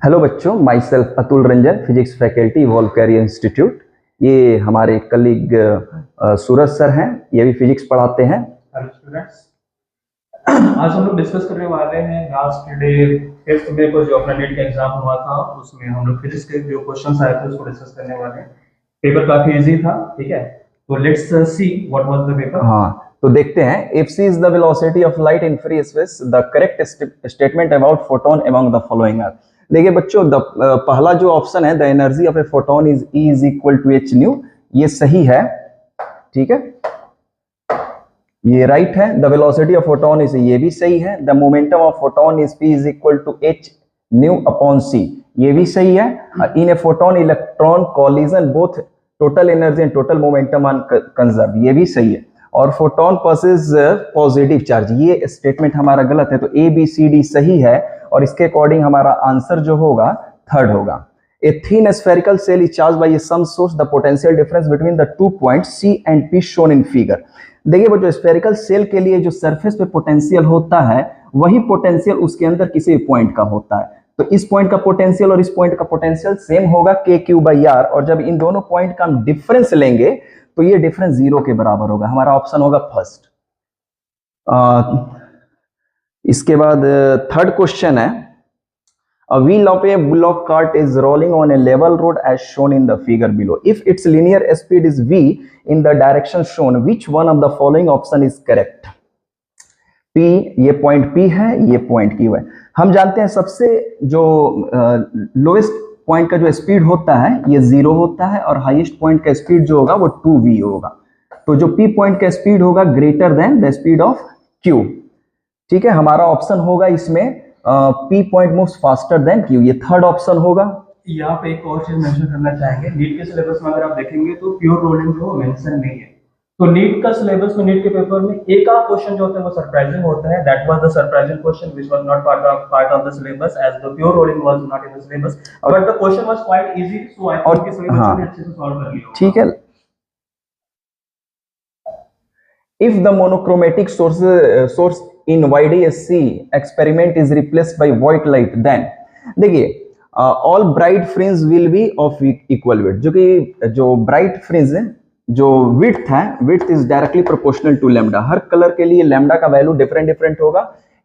Hello बच्चों, myself Atul Ranjan, physics faculty, valve career institute. ये हमारे कलीग सूरज सर हैं, ये भी फिजिक्स पढ़ाते हैं। हेलो स्टूडेंट्स, आज हम लोग डिस्कस करने वाले हैं लास्ट डे 5th मई को जो अपना नीट का एग्जाम हुआ था उसमें हम लोग फिजिक्स के जो क्वेश्चंस आए थे उसको डिस्कस करने वाले हैं। पेपर काफी इजी था, ठीक है। तो let's see what was the paper. हाँ, तो देखते हैं। If c is the velocity of light in free space, the correct statement about photon among the following are. देखिए बच्चों, पहला जो ऑप्शन है, the energy of a photon is E is equal to H nu, ये सही है। ठीक है, ये राइट है। The velocity of photon is, ये भी सही है। The momentum of photon is P is equal to H nu upon C, ये भी सही है। In a photon electron collision both total energy and total momentum are conserve, ये भी सही है। और फोटोन पॉसेस पॉजिटिव चार्ज, ये स्टेटमेंट हमारा गलत है। तो ए बी सी डी सही है और इसके अकॉर्डिंग हमारा आंसर जो होगा थर्ड होगा। A thin spherical cell is charged by a some source. The potential difference between the 2 points C and P shown in figure. देखिए बच्चों, स्फेरिकल सेल के लिए जो सरफेस पे पोटेंशियल होता है वही पोटेंशियल उसके अंदर किसी पॉइंट का होता है। तो इस पॉइंट का पोटेंशियल और इस पॉइंट का पोटेंशियल सेम होगा KQ/R, और जब इन दोनों पॉइंट का हम डिफरेंस लेंगे तो ये डिफरेंस 0 के बराबर होगा। हमारा ऑप्शन होगा फर्स्ट। इसके बाद थर्ड क्वेश्चन है, a wheel of a bullock cart is rolling on a level road as shown in the figure below. If its linear speed is v in the direction shown, which one of the following option is correct? P, ये point P है, ये point Q है। हम जानते हैं सबसे जो lowest point का जो स्पीड होता है ये 0 होता है, और हाईएस्ट पॉइंट का स्पीड जो होगा वो 2v होगा। तो जो P पॉइंट का स्पीड होगा greater than the speed of Q। ठीक है, हमारा ऑप्शन होगा इसमें P point moves faster than Q, ये थर्ड ऑप्शन होगा। यहाँ पे एक और चीज मेंशन करना चाहेंगे, नीट के सिलेबस में अगर आप देखेंगे तो प्योर रोलिंग जो मेंशन नहीं है। तो नीट का सिलेबस में, नीट के पेपर में एक आध क्वेश्चन जो होता है वो सरप्राइजिंग होता है। That was the surprising question which was not part of the syllabus as the pure rolling was not in the syllabus, but the question was quite easy, so I think कि सभी बच्चों ने अच्छे से solve कर लिया। ठीक है। If the monochromatic source in YDSC experiment is replaced by white light, then देखिए all bright fringe will be of equal width, जो कि जो bright fringe है, जो width है, width is directly proportional to lambda। हर कलर के लिए lambda का वैल्यू डिफरेंट डिफरेंट होगा।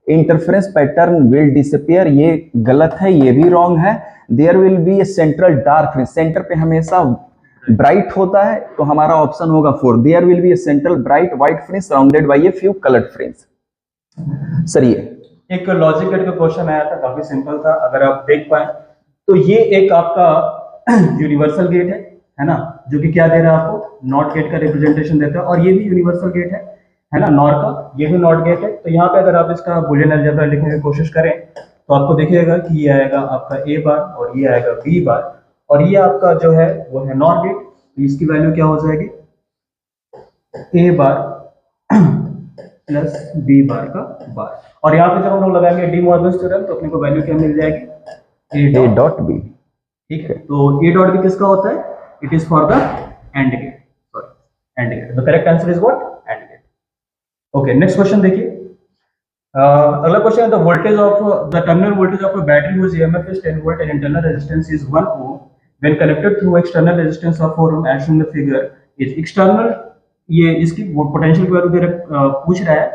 इंटरफेरेंस पैटर्न विल डिसअपियर, ये गलत है, ये भी रॉन्ग है। There will be a central dark fringe, centre पे हमेशा ब्राइट होता है, तो हमारा ऑप्शन होगा 4। There will be a central bright white fringe surrounded by a few coloured fringe. Sir ये एक लॉजिक गेट का क्वेश्चन आया था, काफी सिंपल था, अगर आप देख पाए तो ये एक आपका यूनिवर्सल गेट है ना, जो कि क्या दे रहा है आपको, नॉट गेट का रिप्रेजेंटेशन देता है, और ये भी यूनिवर्सल गेट है ना, नॉर का, ये भी नॉट गेट है। तो यहाँ पे अगर आप इसका बूलियन अलजेब्रा लिखने की कोशिश करें तो आपको देखिएगा कि ये आएगा आपका A बार और ये आएगा B बार, और ये आपका जो है वो है नॉर गेट। तो इसकी वैल्यू क्या हो जाएगी, A बार प्लस B बार का बार, और यहाँ पे जब हम लोग लगाएंगे डी मॉर्गन थ्योरम तो अपने को वैल्यू क्या मिल जाएगी, A डॉट B। ठीक है, तो A डॉट B किसका होता है, it is for the AND gate, sorry AND gate. The correct answer is what, AND gate. Okay, next question देखिए। अगला क्वेश्चन है, the voltage of the terminal voltage of a battery whose EMF is 10 volt and internal resistance is 1 ohm when connected through external resistance of 4 ohm as shown in the figure is external। ये इसकी potential की value पूछ रहा है,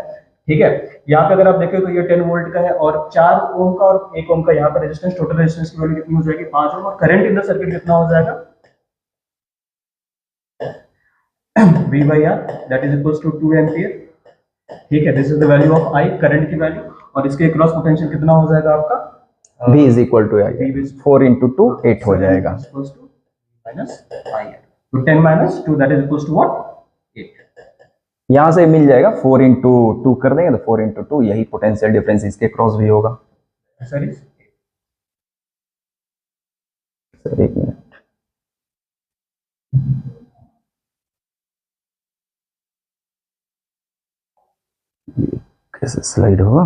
ठीक है। यहाँ पे अगर आप देखें तो ये 10 वोल्ट का है और 4 ओम का और 1 ओम का यहाँ पर रेजिस्टेंस, टोटल रेजिस्टेंस की वैल्यू कितनी हो जाएगी, 5 ओम, और करंट इन द सर्किट कितना हो जाएगा, V/R that is equals to 2 ampere. ठीक है, this is the value of I, current की वैल्यू, और इसके क्रॉस पोटेंशियल कितना हो जाएगा आपका, V is equal to 4 into 2 8 हो जाएगा, माइनस IR। तो 10 minus 2 that is equals to what, 8। यहां से मिल जाएगा, 4 into 2 कर देंगे तो 4 into 2, यही पोटेंशियल डिफरेंस इसके क्रॉस भी होगा। सर एक मिनट, कैसे स्लाइड होगा।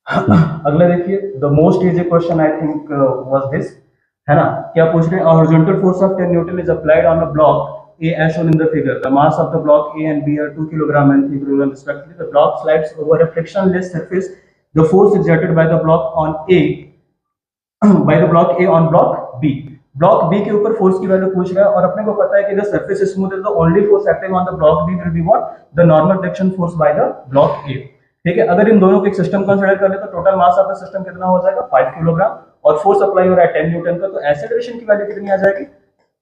अगला देखिए, the most easy question I think was this, है ना। क्या पूछ रहे हैं, horizontal force of 10 Newton is applied on a block A as shown in the figure. The mass of the block A and B are 2 kg and 3 kg respectively. The block slides over a frictionless surface the force exerted by the block on A on block B. Block B के ऊपर force की value पूछ रहा है और अपने को पता है कि the surface is smooth, the only force acting on the block B will be what, the normal direction force by the block A. ठीक है, अगर इन दोनों को एक सिस्टम कंसीडर कर ले तो total mass of the system कितना हो जाएगा 5 किलोग्राम और फोर्स अप्लाई हो रहा है 10 न्यूटन का, तो एक्सेलरेशन की वैल्यू कितनी आ जाएगी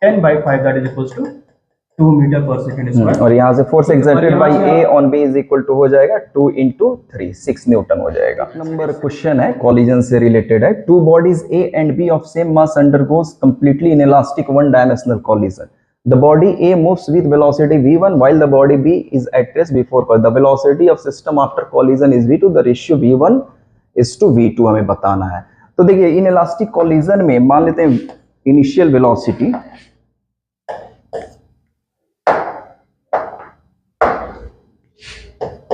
10/5 that is equals to 2 metre पर सेकंड स्क्वायर। और यहाँ से force exerted by A on B is equal to हो जाएगा 2 × 3 6 न्यूटन हो जाएगा। नंबर क्वेश्चन है कॉलिजन से रिलेटेड है। Two bodies A and B of same mass undergoes completely inelastic one dimensional collision. The body A moves with velocity v1 while the body B is at rest before collision. The velocity of system after collision is v2. The ratio v1 is to v2 हमें बताना है। तो देखिए inelastic collision में मान लेते हैं initial velocity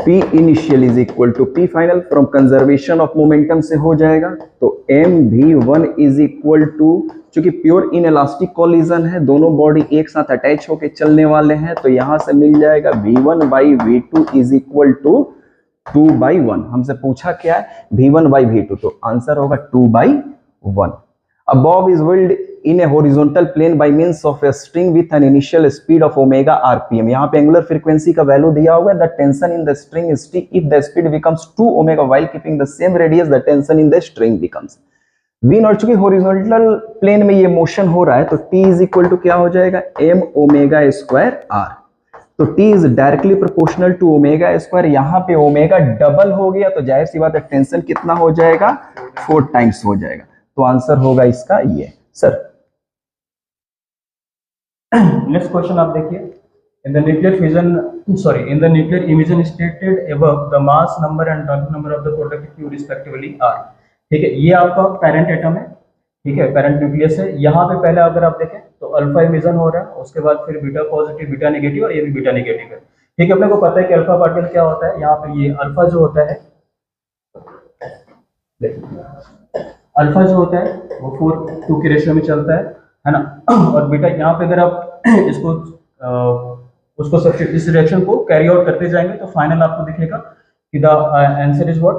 P initial is equal to P final from conservation of momentum से हो जाएगा, तो mv1 is equal to, चूंकि प्योर इनइलास्टिक कॉलिजन है, दोनों बॉडी एक साथ अटैच होके चलने वाले हैं, तो यहां से मिल जाएगा v1/v2 is equal to 2/1। हमसे पूछा क्या है v1/v2, तो आंसर होगा 2/1। A bob is whirled in a horizontal plane by means of a string with an initial speed of omega rpm। यहाँ पे एंगुलर फ्रीक्वेंसी का वैल्यू दिया हुआ है, the tension in the string is T if the speed becomes 2 omega while keeping the same radius, the tension in the string becomes v not. चूंकि horizontal plane में ये motion हो रहा है तो T इज इक्वल टू क्या हो जाएगा m ओमेगा स्क्वायर r। तो T is directly proportional to omega square, यहाँ पे ओमेगा डबल हो गया तो जाहिर सी बात है टेंशन कितना हो जाएगा 4 टाइम्स हो जाएगा, तो आंसर होगा इसका ये। सर नेक्स्ट क्वेश्चन आप देखिए, in the nuclear fission in the nuclear emission stated above the mass number and atomic number of the product Q respectively are. ठीक है, ये आपका पेरेंट एटम है, ठीक है, पेरेंट न्यूक्लियस है। यहाँ पे पहले अगर आप देखें तो अल्फा इमिशन हो रहा है, उसके बाद फिर बीटा पॉजिटिव बीटा नेगेटिव और ये भी बीटा नेगेटिव है। ठीक है, अपने को पता है कि अल्फा पार्टिकल क्या होता है, यहाँ पे ये अल्फा जो होता है, अल्फा जो होता है वो 4:2 के रेशियो में चलता है ना, और बीटा यहाँ पे अगर आप इसको उसको इस रिएक्शन को कैरी आउट करते जाएंगे तो फाइनल आपको दिखेगा कि द आंसर इज व्हाट,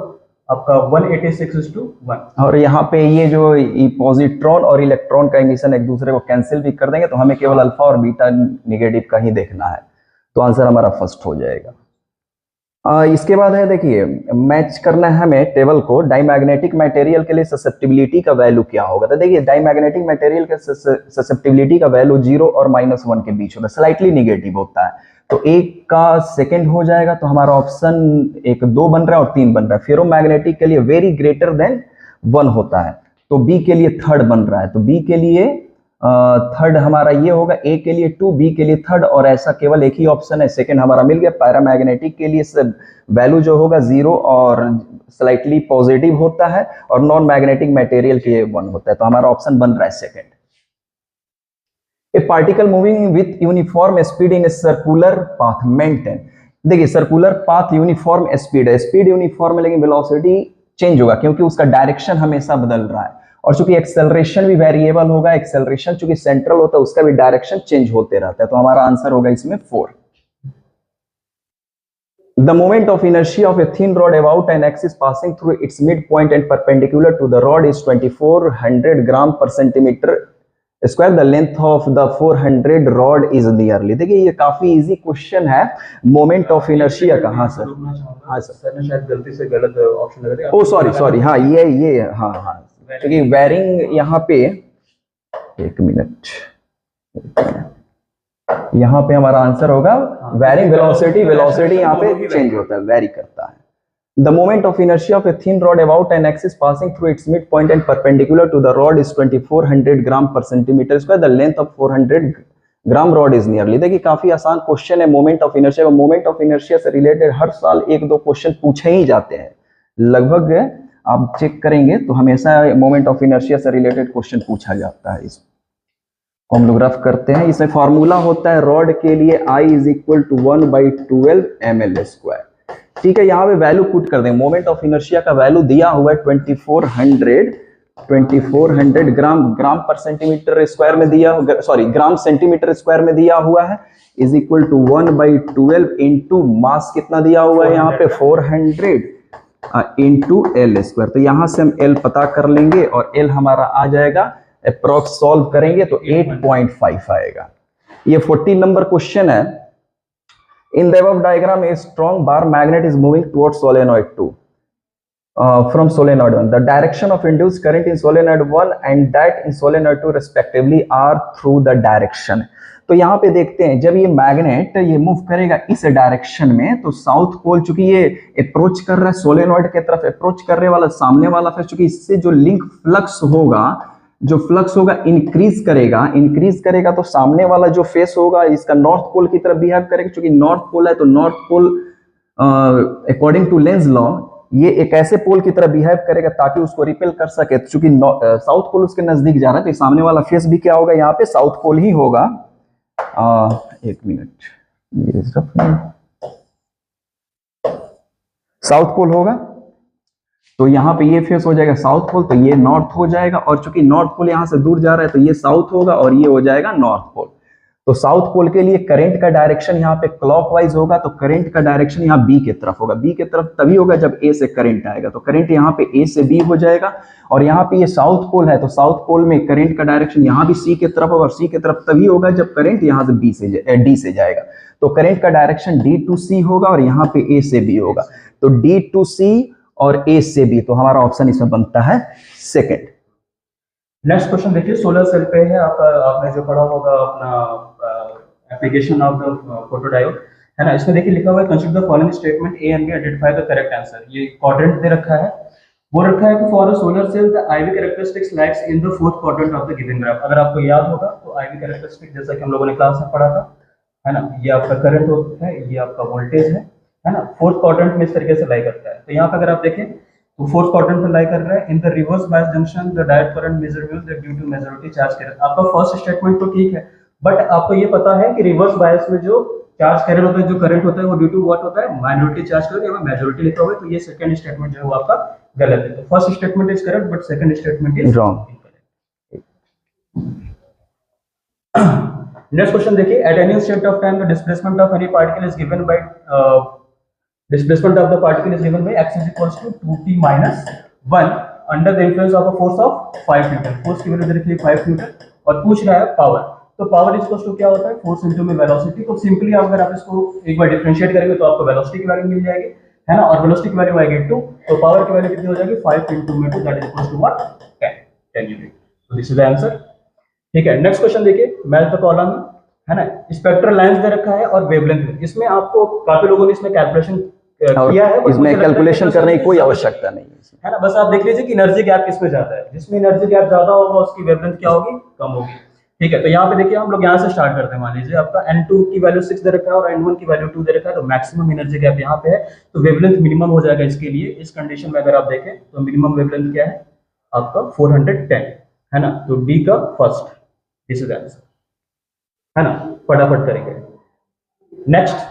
आपका 186:1। और यहाँ पे ये जो पॉजिट्रॉन और इलेक्ट्रॉन का इमिशन एक दूसरे को कैंसिल भी कर देंगे, तो हमें केवल अल्फा और बीटा नेगेटिव का ही देखना है, तो आंसर हमारा फर्स्ट हो जाएगा। इसके बाद है देखिए मैच करना है हमें टेबल को, डाईमैग्नेटिक मटेरियल के लिए ससेप्टिबिलिटी का वैल्यू क्या होगा। तो देखिए डाईमैग्नेटिक मटेरियल के ससेप्टिबिलिटी का वैल्यू 0 और -1 के बीच होता है, स्लाइटली निगेटिव होता है। तो एक का सेकंड हो जाएगा, तो हमारा ऑप्शन 1 2 बन रहा है और 3 बन रहा है। फेरोमैग्नेटिक के लिए वेरी ग्रेटर देन 1 होता है, तो बी के लिए थर्ड बन रहा है, तो बी के लिए थर्ड हमारा ये होगा, ए के लिए 2 बी के लिए थर्ड, और ऐसा केवल एक ही ऑप्शन है सेकंड हमारा मिल गया। पैरामैग्नेटिक के लिए वैल्यू जो होगा 0 और स्लाइटली पॉजिटिव होता है, और नॉन मैग्नेटिक मटेरियल के लिए 1 होता है, तो हमारा ऑप्शन बन रहा है second. A particle moving with uniform speed in a circular path maintain. देखिए सर्कुलर पाथ यूनिफॉर्म स्पीड है, स्पीड यूनिफॉर्म है लेकिन वेलोसिटी चेंज होगा क्योंकि उसका डायरेक्शन हमेशा बदल रहा है, और चूंकि एक्सेलरेशन भी वेरिएबल होगा, एक्सेलरेशन चूंकि सेंट्रल होता है उसका भी डायरेक्शन चेंज होते रहता है, तो हमारा आंसर होगा इसमें 4। The moment of inertia of a thin rod about an axis passing through its midpoint and perpendicular to the rod is 2400 gram per centimeter square. The length of the 400 rod is nearly। देखिए ये काफी easy question है, moment of inertia का। हाँ sir, हाँ sir ने शायद गलती से गलत ऑप्शन लगा दिया। ओ सॉरी, हाँ ये हाँ क्योंकि वेरिंग यहाँ पे, एक मिनट, यहाँ पे हमारा आंसर होगा वेरिंग वेलोसिटी यहाँ पे चेंज होता है, वेरी करता है। The moment of inertia of a thin rod about an axis passing through its midpoint and perpendicular to the rod is 2400 gram per centimeter square. The length of 400 gram rod is nearly। देखिए काफी आसान question है moment of inertia का। Moment of inertia से related हर साल 1-2 question पूछे ही जाते हैं, लगभग आप चेक करेंगे तो हमेशा मोमेंट ऑफ इनर्शिया से रिलेटेड क्वेश्चन पूछा जाता है। इसको हम लोग रफ करते हैं। इसमें फॉर्मूला होता है रॉड के लिए I is equal to 1/12 ml square. ठीक है, यहाँ पे वैल्यू पुट कर देंगे। मोमेंट ऑफ इनर्शिया का वैल्यू दिया हुआ है 2400 ग्राम पर सेंटीमीटर स्क्वायर में दिया, सॉरी ग्राम सेंटीमीटर स्क्वायर में दिया हुआ है, is equal to 1/12 into mass कितना दिया हुआ है यहाँ पे 400, इंटू एल स्क्वायर। तो यहां से हम एल पता कर लेंगे और एल हमारा आ जाएगा, अप्रोक्स सॉल्व करेंगे तो 8.5 आएगा। ये 14 नंबर क्वेश्चन है। In the above diagram a strong bar magnet is moving towards solenoid 2 from solenoid 1. The direction of induced current in solenoid 1 and that in solenoid 2 respectively are through the direction. तो यहाँ पे देखते हैं जब ये magnet ये move करेगा इस डायरेक्शन में तो साउथ पोल, चूंकि ये अप्रोच कर रहा है सोलेनॉइड की तरफ, अप्रोच करने वाला सामने वाला फेस, चूंकि इससे जो लिंक फ्लक्स होगा, जो फ्लक्स होगा इंक्रीज करेगा तो सामने वाला जो फेस होगा इसका नॉर्थ पोल की तरफ बिहेव करेगा। चूंकि नॉर्थ पोल है तो north pole according to Lenz law ये एक ऐसे पोल की तरह बिहेव करेगा ताकि उसको रिपेल कर सके। चूंकि साउथ पोल उसके नजदीक जा रहा है तो सामने वाला फेस भी क्या होगा, यहाँ पे साउथ पोल ही होगा। एक मिनट, साउथ पोल होगा तो यहाँ पे ये फेस हो जाएगा साउथ पोल, तो ये नॉर्थ हो जाएगा। और चूंकि नॉर्थ पोल यहाँ से दूर जा रहा है तो ये साउथ होगा और ये हो जाएगा नॉर्थ पोल। तो साउथ पोल के लिए करंट का डायरेक्शन यहाँ पे क्लॉकवाइज होगा, तो करंट का डायरेक्शन यहाँ बी की तरफ होगा। बी की तरफ तभी होगा जब ए से करंट आएगा, तो करंट यहाँ पे ए से बी हो जाएगा। और यहाँ पे ये साउथ पोल है तो साउथ पोल में करंट का डायरेक्शन यहाँ भी सी की तरफ होगा, और सी की तरफ तभी होगा जब करंट यहाँ से डी से जाएगा। तो करंट का डायरेक्शन डी टू सी होगा और यहाँ पे ए से बी होगा। तो डी टू सी और ए से बी, तो हमारा ऑप्शन इसमें बनता है सेकेंड। नेक्स्ट क्वेश्चन देखिए, सोलर सेल पे है आपका, आपने जो पढ़ा होगा अपना एप्लीकेशन ऑफ द फोटोडायोड, है ना। इसमें देखिए लिखा हुआ है consider the following statement A and B, identify the correct answer. ये क्वाड्रेंट दे रखा है, वो रखा है कि for a solar cell the IV characteristics lies in the fourth quadrant of the given graph. अगर आपको याद होगा तो आईवी कैरेक्टरिस्टिक जैसा कि हम लोगों ने क्लास में पढ़ा था, है ना, ये आपका करंट होता है, ये आपका वोल्टेज है ना, फोर्थ क्वाड्रेंट में इस तरीके से लाई करता है। तो यहाँ पे अगर आप देखें तो फोर्थ क्वाड्रेंट में लाई कर रहा है। In the reverse bias junction the direct current measurable due to majority charge current. आपका फर्स्ट स्टेटमेंट तो ठीक है, बट आपको ये पता है कि रिवर्स बायस में जो चार्ज करंट होता है, जो करंट होता है, वो ड्यू टू व्हाट होता है, माइनॉरिटी चार्ज करंट, या मेजॉरिटी लिखा हुआ है। तो ये सेकंड स्टेटमेंट जो है वो आपका गलत है। तो first statement is correct but second statement is wrong. Next question देखिए, at any state of time the displacement of any particle is given by displacement of the particle is given by x is equals to 2t minus 1 under the influence of a force of 5 Newton. Force की value दे रखी है 5 Newton और पूछ रहा है power. तो power equals to क्या होता है, फोर्स इनटू में वेलोसिटी। तो सिंपली अगर आप इसको एक बार डिफरेंशिएट करेंगे तो आपको वेलोसिटी की वैल्यू मिल जाएगी, है ना, और वेलोसिटी की वैल्यू आएगी 2, तो पावर की वैल्यू कितनी हो जाएगी 5 * 2 that is equals to what 10 newton. तो दिस इज द आंसर। ठीक है, नेक्स्ट क्वेश्चन देखिए, मैच द कॉलम, है ना, स्पेक्ट्रल लाइंस दे रखा है और वेवलेंथ। इसमें आपको काफी लोगों ने इसमें कैलकुलेशन किया है, इसमें कैलकुलेशन करने की कोई आवश्यकता नहीं है ना। बस आप देख लीजिए कि एनर्जी गैप किसमें ज्यादा है, जिसमें एनर्जी गैप ज्यादा होगा उसकी वेवलेंथ क्या होगी, कम होगी। ठीक है, तो यहाँ पे देखिए हम लोग यहाँ से स्टार्ट करते हैं। मान लीजिए आपका N2 की वैल्यू 6 दे रखा है और N1 की वैल्यू 2 दे रखा है, तो मैक्सिमम एनर्जी गैप यहाँ पे है, तो वेवलेंथ मिनिमम हो जाएगा इसके लिए। इस कंडीशन में अगर आप देखें तो मिनिमम वेवलेंथ क्या है आपका 410, है ना। तो डी का फर्स्ट, दिस इज आंसर, है ना। फटाफट करेंगे। नेक्स्ट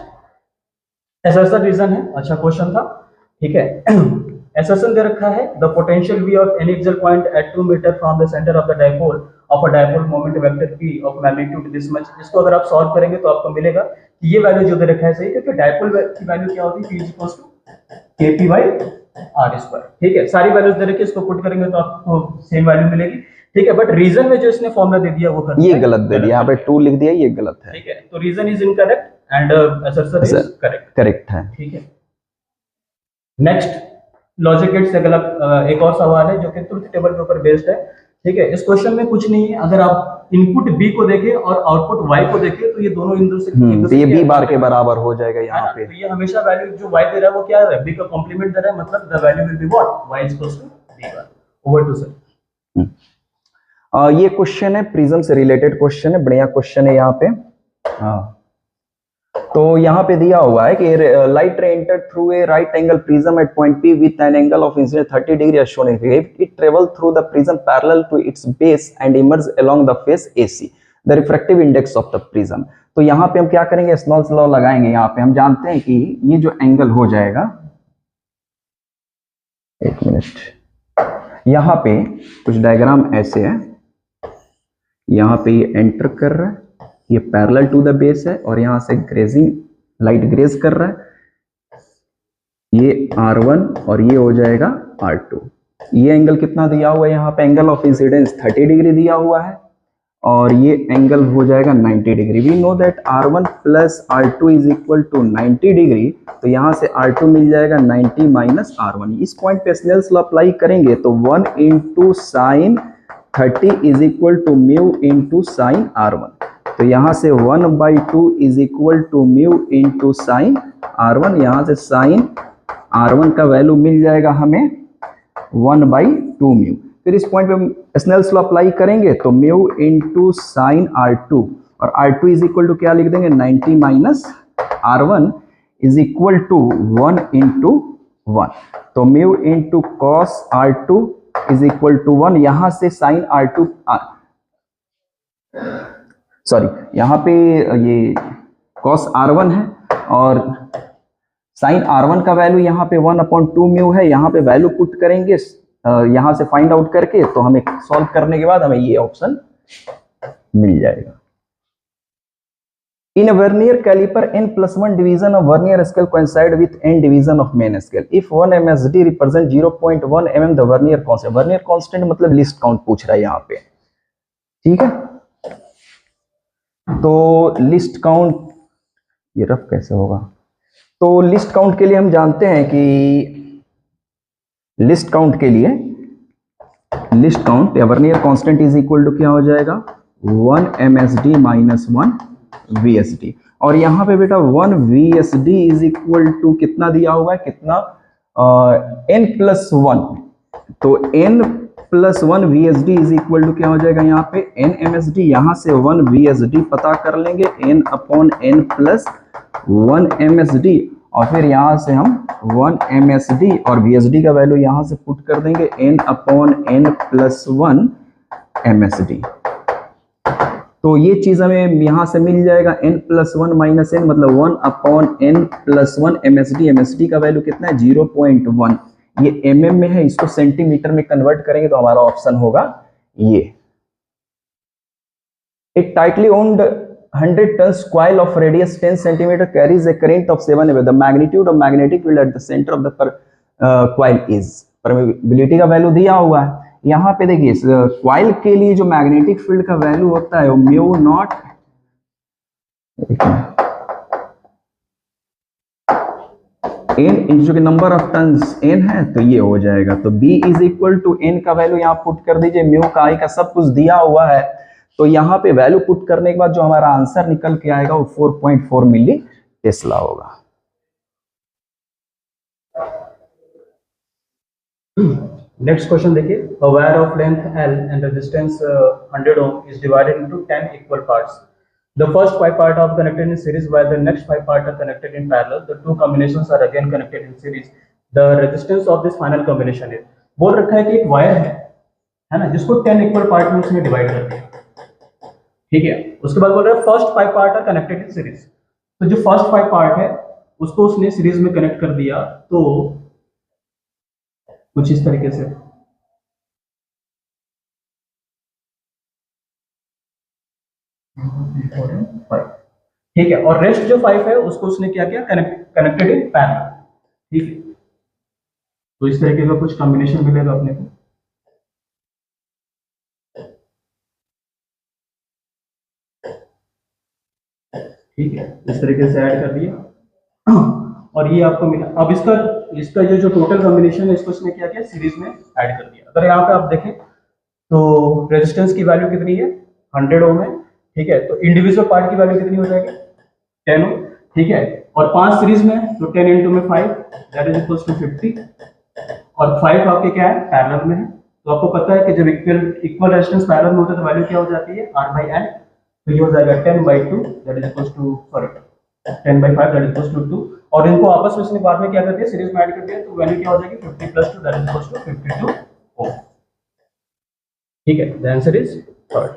एसर्शन रीजन है, अच्छा क्वेश्चन था, ठीक है। एसर्शन दे रखा है the potential V of any axial point at 2 metre from the centre of the dipole of a dipole moment vector P of magnitude this much. इसको अगर आप सॉल्व करेंगे तो आपको मिलेगा कि ये वैल्यू जो दे रखा है सही, क्योंकि डायपोल की वैल्यू क्या होती है, P = kp/r²। ठीक है, सारी वैल्यूज दे रखी है, इसको पुट करेंगे तो आपको सेम वैल्यू मिलेगी। ठीक है, बट रीजन में जो इसने फॉर्मूला दे दिया वो ये गलत दे दिया, यहाँ पे 2 लिख दिया, ये गलत है। ठीक है, तो reason is incorrect and assertion is correct है। ठीक है, नेक्स्ट लॉजिक गेट से अगला एक और सवाल है जो कि ट्रुथ टेबल के ऊपर बेस्ड है। ठीक है, इस क्वेश्चन में कुछ नहीं है, अगर आप इनपुट बी को देखें और आउटपुट वाई को देखें तो ये दोनों इंदु से तो ये बी बार के बराबर हो जाएगा यहाँ पे। तो ये हमेशा वैल्यू जो वाई दे रहा है वो क्या है, बी का कॉम्प्लीमेंट दे रहा है, मतलब the value will be what, Y is equal to B bar. Over two sir. ये क्वेश्चन है प्रिज्म से रिलेटेड क्वेश्चन है, बढ़िया क्वेश्चन है यहाँ पे। हाँ, तो यहाँ पे दिया हुआ है कि light ray entered through a right angle prism at point P with an angle of incidence 30 degree as shown in figure. It travel through the prism parallel to its base and emerge along the face AC. The refractive index of the prism. तो यहाँ पे हम क्या करेंगे, स्नॉल्स law लगाएंगे। यहाँ पे हम जानते हैं कि ये जो एंगल हो जाएगा, एक मिनट, यहाँ पे कुछ डायग्राम ऐसे है, यहाँ पे ये एंटर कर रहा है, ये पैरेलल टू द बेस है और यहां से ग्रेजिंग लाइट ग्रेज कर रहा है, ये R1 और ये हो जाएगा R2। ये एंगल कितना दिया हुआ है यहाँ पे, एंगल ऑफ इंसिडेंस 30 डिग्री दिया हुआ है और ये एंगल हो जाएगा 90 degree. We know that R1 plus R2 is equal to 90 degree, तो यहाँ से R2 मिल जाएगा 90 माइनस R1। इस पॉइंट पे स्नेल्स लॉ अप्लाई करेंगे तो 1 into sine 30 is equal to mu into sine R1। तो यहाँ से 1/2 is equal to mu into sine R1। यहाँ से साइन R1 का वैल्यू मिल जाएगा हमें 1/2 म्यू। फिर इस पॉइंट पे स्नेल्स लॉ अप्लाई करेंगे तो म्यू इंटू साइन R2 और R2 इज इक्वल टू क्या लिख देंगे 90 minus R1 is equal to 1 into 1। तो mu into cos R2 is equal to 1। यहाँ से साइन R2 सॉरी यहाँ पे ये कॉस R1 है और साइन R1 का वैल्यू यहाँ पे 1/2 म्यू है। यहाँ पे वैल्यू पुट करेंगे यहाँ से फाइंड आउट करके, तो हमें सॉल्व करने के बाद हमें ये ऑप्शन मिल जाएगा। In vernier calliper n+1 division of vernier scale coincide with n division of main scale if 1 MSD represent 0.1 mm the vernier constant. Vernier constant मतलब लिस्ट काउंट पूछ रहा है यहाँ पे, ठीक है। तो लिस्ट काउंट, ये रफ कैसे होगा, तो लिस्ट काउंट के लिए हम जानते हैं कि लिस्ट काउंट के लिए लिस्ट काउंट या vernier constant is equal to क्या हो जाएगा 1 MSD माइनस 1 VSD। और यहाँ पे बेटा 1 VSD इज इक्वल टू कितना दिया हुआ है, कितना n+1। तो n+1 VSD is equal to क्या हो जाएगा यहाँ पे n MSD। यहाँ से 1 VSD पता कर लेंगे n/n+1 MSD और फिर यहाँ से हम 1 MSD और VSD का वैल्यू यहाँ से पुट कर देंगे n/n+1 MSD। तो ये चीज हमें यहाँ से मिल जाएगा n+1 माइनस n मतलब 1/n+1 MSD। MSD का वैल्यू कितना है 0.1। ये mm में है, इसको सेंटीमीटर में कन्वर्ट करेंगे तो हमारा ऑप्शन होगा ये। एक tightly owned 100 tons coil of radius 10 cm carries a current of 7 amps. The magnitude of magnetic field at the center of the coil is। Permeability का वैल्यू दिया हुआ है। यहाँ पे देखिए कॉइल के लिए जो मैग्नेटिक फील्ड का वैल्यू होता है वो mu naught n into number of turns n है, तो ये हो जाएगा। तो B is equal to n का वैल्यू यहाँ पुट कर दीजिए, म्यू का आई का सब कुछ दिया हुआ है। तो यहाँ पे वैल्यू पुट करने के बाद जो हमारा आंसर निकल के आएगा वो 4.4 मिली टेस्ला होगा। नेक्स्ट क्वेश्चन देखिए, a wire of length L and resistance 100 ohm is divided into 10 equal parts. The first 5 parts are connected in series while the next 5 parts are connected in parallel. The two combinations are again connected in series. The resistance of this final combination is। बोल रखा है कि एक wire है ना, जिसको 10 equal part में उसने डिवाइड कर दिया, ठीक है। उसके बाद बोल रहा है first 5 part are connected in series. तो जो फर्स्ट 5 पार्ट है उसको उसने सीरीज में कनेक्ट कर दिया, तो कुछ इस तरीके से ठीक है। और रेस्ट जो 5 है उसको उसने क्या किया, कनेक्टेड इन पैरेलल, ठीक है। तो इस तरीके का कुछ कॉम्बिनेशन मिलेगा अपने को। ठीक है, इस तरीके से ऐड कर दिया और ये आपको मिला। अब इसका जो टोटल कॉम्बिनेशन है इसको इसने क्या किया, सीरीज में ऐड कर दिया। अगर यहाँ पे आप देखें तो रेजिस्टेंस की वैल्यू कितनी है 100 ओम है, ठीक है। तो इंडिविजुअल पार्ट की वैल्यू कितनी हो जाएगी 10 ओम, ठीक है। और 5 सीरीज में, तो 10 इंटू में 5 दैट इज इक्वल्स टू 50 और 5 आपके क्या है पैरेलल में है। तो आपको पता है कि जब इक्वल रेजिस्टेंस पैरेलल में होता है तो वैल्यू क्या हो जाती है R/N। तो ये हो जाएगा 10/2 that is equals to 10/5 that is equals to 2 और इनको आपस में इसने बाद में क्या कर दिया, सीरीज में ऐड कर दिया। तो वैल्यू क्या हो जाएगी 50 + 2 दैट इज इक्वल्स टू 52 ओम, ठीक है। द आंसर इज थर्ड,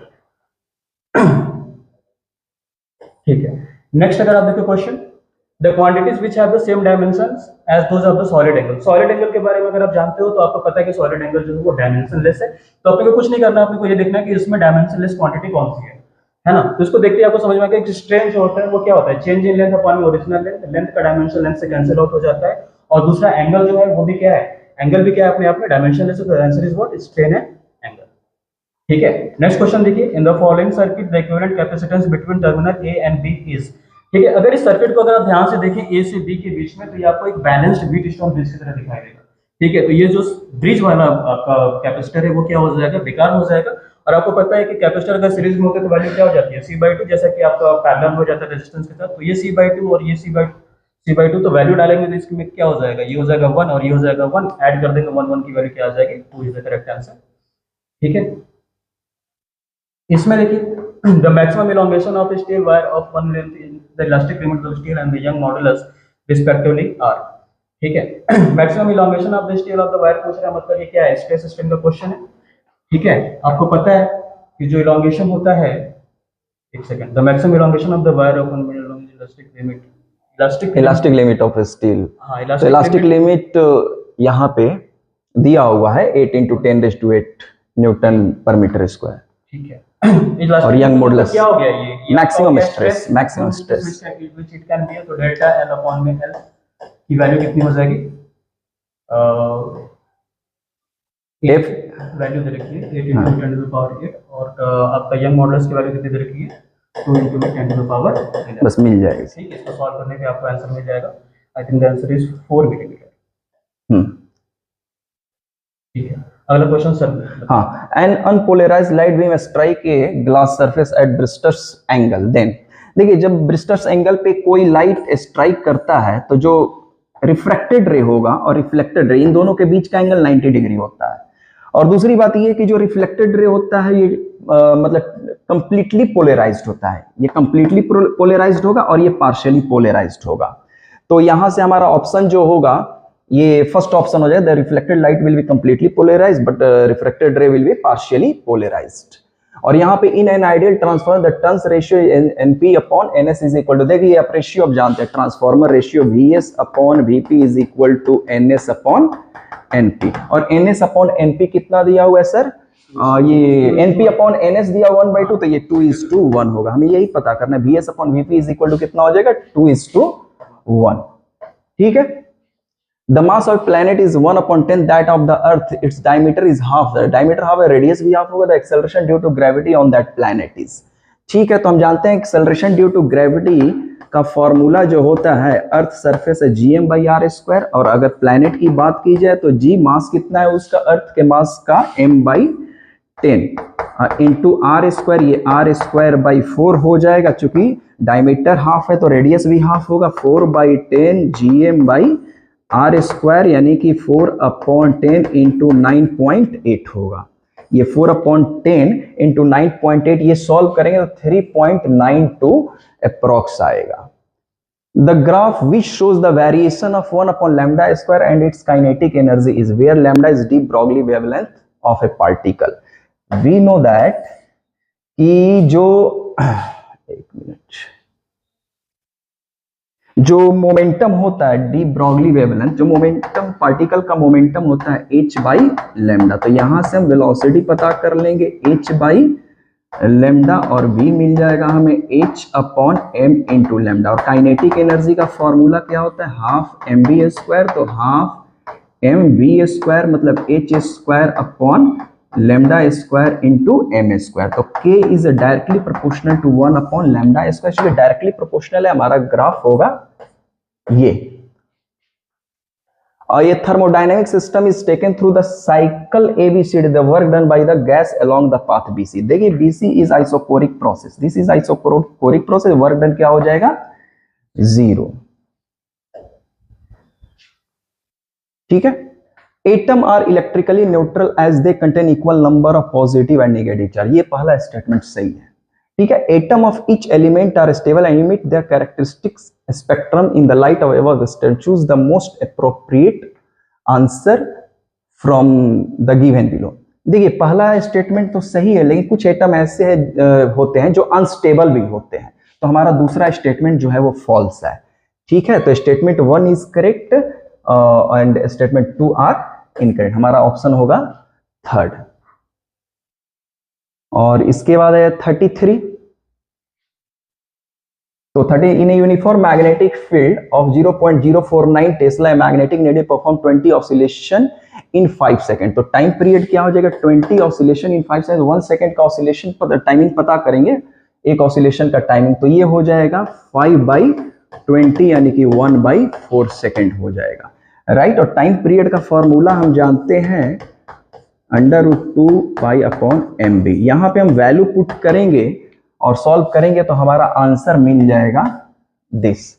ठीक है। नेक्स्ट अगर आप देखो question, the quantities which have the same dimensions as those of the solid angle. Solid angle के बारे में अगर आप जानते हो तो आपको पता है कि सॉलिड एंगल जो है वो डायमेंशनलेस है। तो आपको कुछ नहीं करना, आपको ये देखना है कि इसमें डायमेंशनलेस क्वांटिटी कौन सी है ना। तो इसको देखते ही आपको समझ में आ गया कि स्ट्रेन जो होता है वो क्या होता है, change in length upon original length. Length का डायमेंशन लेंथ से कैंसिल आउट हो जाता है और दूसरा एंगल जो है वो भी क्या है, एंगल भी क्या है अपने आप में डायमेंशनलेस है, तो answer is what, strain and angle. ठीक है, नेक्स्ट क्वेश्चन देखिए, in the following circuit the equivalent capacitance between terminal A and B is. ठीक है, अगर इस सर्किट को अगर आप ध्यान से देखें ए से बी के बीच में, तो ये आपको एक बैलेंस्ड व्हीट स्टोन ब्रिज की तरह दिखाई देगा। ठीक है, तो ये जो ब्रिज वाला आपका कैपेसिटर है वो क्या हो जाएगा, बेकार हो जाएगा। और आपको पता है कि कैपेसिटर अगर सीरीज में होते तो वैल्यू क्या हो जाती है, C/2, जैसा कि आपका पैरेलल में हो जाता है रेजिस्टेंस के साथ, तो ये C/2 और ये C/2, तो वैल्यू डालेंगे तो इसमें क्या हो जाएगा, ये हो जाएगा 1 और ये हो जाएगा 1, ऐड कर देंगे 1 1 की वैल्यू क्या आ जाएगी, 2 इज द करेक्ट आंसर। ठीक है, इसमें देखिए the maximum elongation of steel wire of one length in the elastic limit of steel and the Young modulus respectively are. ठीक है, maximum elongation of the steel of the wire पूछ रहा है, मतलब ये क्या है, स्ट्रेस स्ट्रेन का क्वेश्चन है। ठीक है, आपको पता है कि जो इलोंगेशन होता है, एक second, the maximum elongation of the wire of one metre long elastic limit, elastic limit of steel. हाँ, तो इलास्टिक लिमिट यहाँ पे दिया हुआ है 8 × 10⁸ न्यूटन पर मीटर स्क्वायर। ठीक है, और यंग मॉडुलस क्या हो गया, ये maximum stress, maximum stress which it can be, तो डेल्टा L अपॉन में L की वैल्यू कितनी हो जाएगी, F वैल्यू दे रखी है 8 × 10⁸ और आपका यंग मॉडुलस की वैल्यू कितनी दे रखी है, 2 × 10⁻11। बस मिल जाएगी। ठीक है, इसको सॉल्व करने पे आपको आंसर मिल जाएगा। I think the answer is 4 millimetre. ठीक है, अगला क्वेश्चन सर। हाँ, an unpolarised light beam strike a glass surface at Brewster's angle, then देखिए जब ब्रिस्टर्स एंगल पे कोई लाइट स्ट्राइक करता है तो जो रिफ्रैक्टेड रे होगा और रिफ्लेक्टेड रे, इन दोनों के बीच का एंगल 90 डिग्री होता है। और दूसरी बात ये कि जो रिफ्लेक्टेड रे होता है ये मतलब कंप्लीटली पोलराइज्ड होता है, ये कंप्लीटली पोलराइज्ड होगा और ये पार्शियली पोलराइज्ड होगा। तो यहां से हमारा ऑप्शन जो होगा ये फर्स्ट ऑप्शन हो जाए, the reflected light will be completely polarised but refracted ray will be partially polarised. और यहाँ पे in an ideal transformer the turns ratio NP upon NS is equal to, देखिए आप रेशियो आप जानते हैं, transformer ratio VS upon VP is equal to NS upon NP। और NS upon NP कितना दिया हुआ है सर, ये NP अपॉन NS दिया 1/2, तो ये 2:1 होगा। हमें यही पता करना है, VS upon VP is equal to कितना हो जाएगा, 2:1। ठीक है, the mass of planet is 1/10 that of the earth, its diameter is half, the diameter half है, radius भी half होगा, the acceleration due to gravity on that planet is। ठीक है, तो हम जानते हैं acceleration due to gravity का फॉर्मूला जो होता है अर्थ सरफेस है gm/r², और अगर प्लैनेट की बात की जाए तो g मास कितना है उसका, अर्थ के मास का m/10 इंटू r², ये r²/4 हो जाएगा, चूंकि डायमीटर हाफ है तो रेडियस भी हाफ होगा, 4/10 gm/r² यानी कि 4/10 इंटू 9.8 होगा। ये 4/10 इंटू 9.8 ये सॉल्व करेंगे तो 3.92 अप्रॉक्स आएगा। The graph which shows the variation of 1/λ² and its kinetic energy is where lambda is de Broglie wavelength of a particle. We know that कि जो एक मिनट, जो मोमेंटम होता है डी ब्रॉगली वेवलेंथ, जो मोमेंटम पार्टिकल का momentum होता है h/λ, तो यहां से हम वेलोसिटी पता कर लेंगे h/λ और v मिल जाएगा हमें h/m इंटू लैम्डा। और काइनेटिक एनर्जी का फॉर्मूला क्या होता है, हाफ mv², तो हाफ mv² मतलब h² इंटू m²। तो k is directly proportional to 1/λ², directly proportional है, हमारा ग्राफ होगा ये। और ये thermodynamic system is taken through the cycle ABCD, the work done by the gas along the path BC। देखिए BC is isochoric process, this is isochoric process, work done क्या हो जाएगा, 0। ठीक है, atom are electrically neutral as they contain equal number of positive and negative charge, ये पहला statement सही है। ठीक है, atom of each element are stable and emit their characteristics spectrum in the light of above step, choose the most appropriate answer from the given below। देखिए पहला statement तो सही है, लेकिन कुछ एटम ऐसे होते हैं जो अनस्टेबल भी होते हैं, तो हमारा दूसरा स्टेटमेंट जो है वो फॉल्स है। ठीक है, तो statement 1 is correct and statement 2 are incorrect, हमारा ऑप्शन होगा 3rd। और इसके बाद है 33, तो 30 in a uniform magnetic field of 0.049 Tesla a magnetic needle perform 20 oscillation in 5 second. तो टाइम पीरियड क्या हो जाएगा 20 ऑसिलेशन इन 5 सेकंड। 1 सेकंड का ऑसिलेशन पर टाइमिंग पता करेंगे, एक ऑसिलेशन का टाइमिंग, तो ये हो जाएगा 5/20 यानी कि 1/4 सेकंड हो जाएगा, राइट। और टाइम पीरियड का फॉर्मूला हम जानते हैं √2π/mb। यहां पे हम वैल्यू पुट करेंगे और सॉल्व करेंगे तो हमारा आंसर मिल जाएगा this.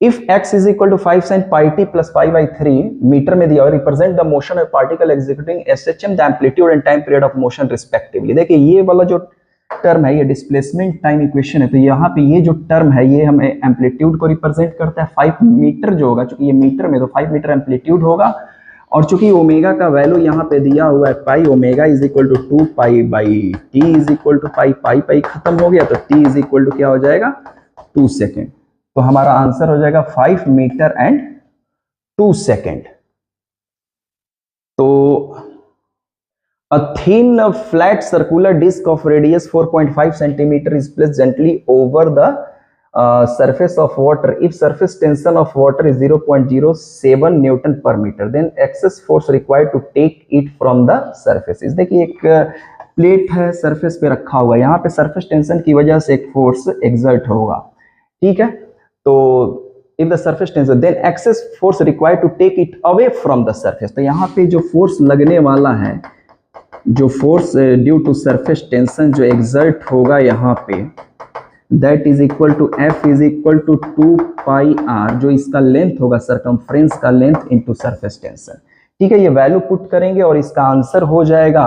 If x is equal to 5 sin pi t plus pi/3 metre में दिया और represent the motion of particle executing SHM the amplitude and time period of motion respectively. देखिए ये वाला जो टर्म है ये डिस्प्लेसमेंट टाइम इक्वेशन है, तो यहाँ पे ये जो टर्म है ये हमें एम्पलीट्यूड को रिप्रेजेंट करता है। 5 मीटर जो होगा, चूंकि ये मीटर में तो 5 मीटर एम्पलीट्यूड होगा, और चूंकि ओमेगा का वैल्यू यहाँ पे दिया हुआ है pi, omega is equal to 2π/t is equal to pi, pi खत्म हो गया तो t इज इक्वल टू क्या हो जाएगा 2 सेकेंड। तो हमारा आंसर हो जाएगा 5 मीटर एंड 2 सेकेंड। तो a thin flat circular disc of radius 4.5 centimeter is placed gently over the surface of water if surface tension of water is 0.07 Newton per meter, then excess force required to take it from the surface is। देखिए एक plate है surface पे रखा हुआ, यहाँ पे surface tension की वजह से एक फोर्स एक्सर्ट होगा, ठीक है। तो if the surface tension then excess force required to take it away from the surface, तो यहाँ पे जो फोर्स लगने वाला है, जो force due to surface tension जो एक्सर्ट होगा यहाँ पे, that is equal to F is equal to 2πr, जो इसका लेंथ होगा सरकमफ्रेंस का लेंथ इनटू सरफेस टेंशन, ठीक है। ये वैल्यू पुट करेंगे और इसका आंसर हो जाएगा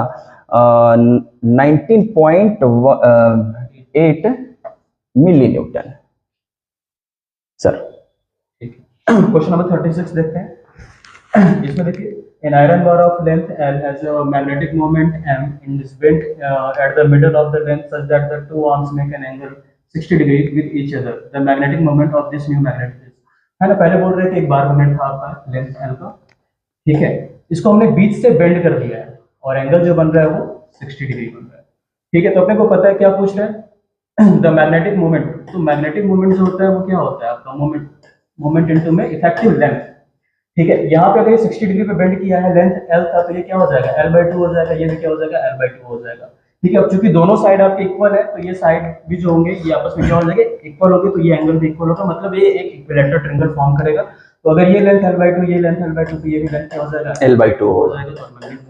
19.8 मिली न्यूटन। सर क्वेश्चन नंबर 36 देखते हैं। इसमें देखिए an iron bar of length L has a magnetic moment M and is bent at the middle of the length such that the two arms make an angle 60 degree with each other. The magnetic moment of this new magnet is, है ना, पहले बोल रहे थे एक bar magnet था आपका length L का, ठीक है। इसको हमने बीच से बेंड कर दिया है और एंगल जो बन रहा है वो 60 डिग्री बन रहा है, ठीक है। तो अपने को पता है क्या पूछ रहे हैं, द मैग्नेटिक मोमेंट। तो मैग्नेटिक मोमेंट जो होता है वो क्या होता है आपका मोमेंट इनटू में इफेक्टिव लेंथ, ठीक है। यहाँ पे अगर ये 60 डिग्री पे बेंड किया है, लेंथ L था, तो ये क्या हो जाएगा L/2 हो जाएगा, ये भी क्या हो जाएगा L/2 हो जाएगा, ठीक है। अब चूंकि दोनों साइड आपके इक्वल है तो ये साइड भी जो होंगे ये आपस में क्या हो जाएंगे इक्वल होंगे, तो ये एंगल भी इक्वल होगा, मतलब ये एक इक्विलैटरल ट्रायंगल फॉर्म करेगा। तो अगर ये लेंथ L/2 ये लेंथ L/2 तो ये भी लेंथ क्या हो जाएगा L/2 हो जाएगा, तो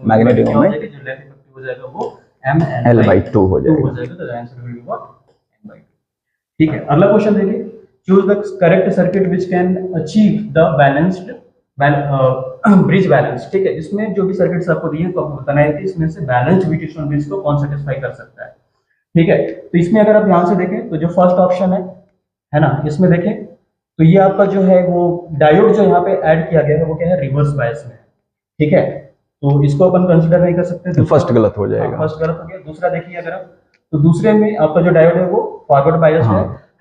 मैग्नेटिक मोमेंट जो लेंथ इफेक्टिव हो जाएगा वो L/2 हो जाएगा, तो answer will be what M/2, ठीक है। अगला क्वेश्चन देखिए, choose the correct circuit which can achieve the balanced bridge balance, ठीक है। इसमें जो भी सर्किट्स आपको दिए तो आपको बताना है कि इसमें से बैलेंस्ड व्हीटस्टोन ब्रिज को कौन सेटिस्फाई कर सकता है, ठीक है। तो इसमें अगर आप ध्यान से देखें तो जो फर्स्ट ऑप्शन है ना, इसमें देखें तो ये आपका जो है वो डायोड जो यहाँ पे ऐड किया गया है वो क्या है रिवर्स बायस में, ठीक है। तो इसको अपन कंसीडर नहीं कर सकते, तो फर्स्ट गलत हो जाएगा, फर्स्ट गलत हो गया। दूसरा देखिए अगर आप, तो दूसरे में आपका जो डायोड है वो फॉरवर्ड बायस